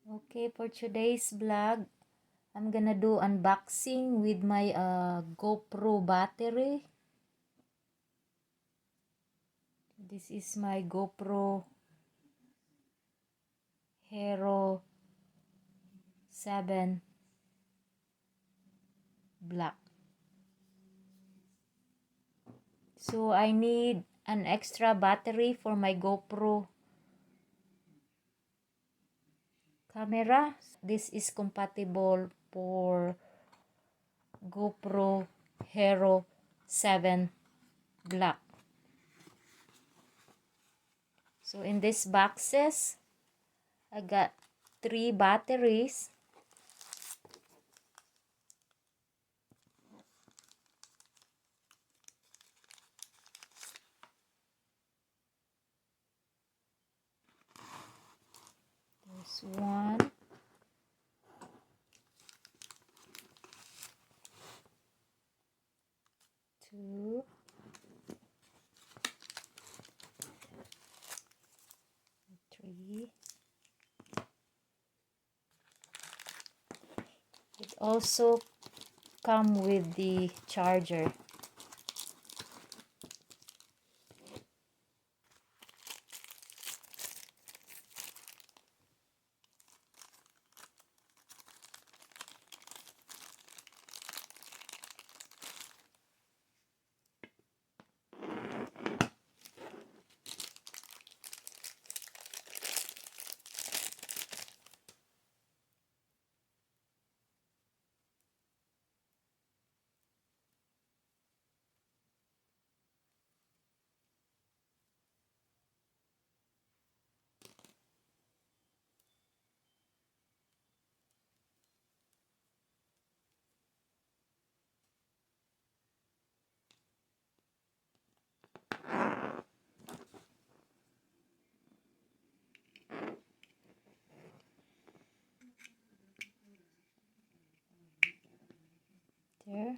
Okay, for today's vlog, I'm gonna do unboxing with my GoPro battery. This is my GoPro Hero 7 Black. So I need an extra battery for my GoPro camera. This is compatible for GoPro Hero 7 Black. So in these boxes, I got 3 batteries. There's 1, 2, 3. It also come with the charger. There.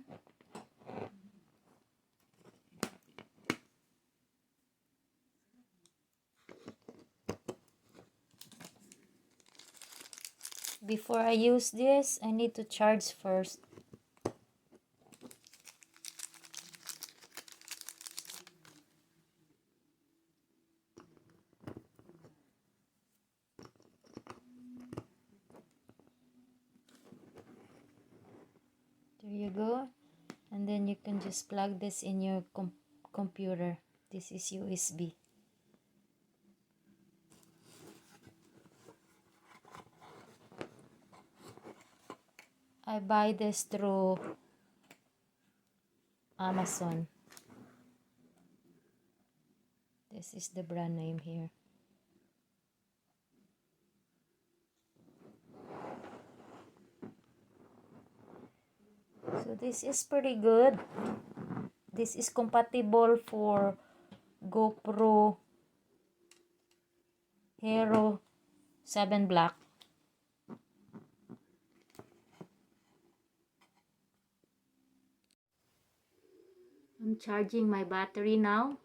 Before I use this, I need to charge first. There you go. And then you can just plug this in your computer. This is USB. I buy this through Amazon. This is the brand name here. So this is pretty good. This is compatible for GoPro Hero 7 Black. I'm charging my battery now.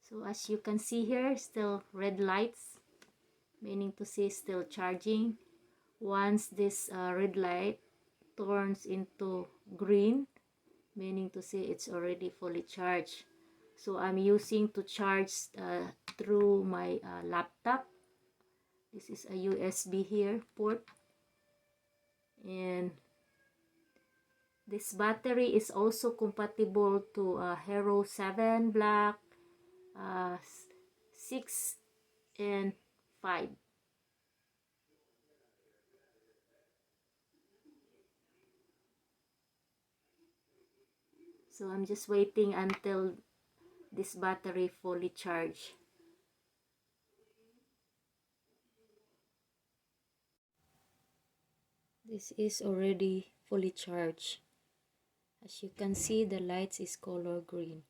So as you can see here, still red lights, meaning to say still charging. Once this red light turns into green, meaning to say it's already fully charged. So I'm using to charge through my laptop. This is a USB here port. And this battery is also compatible to Hero 7 Black, 6 and 5. So I'm just waiting until this battery fully charged. This is already fully charged. As you can see, the lights is color green.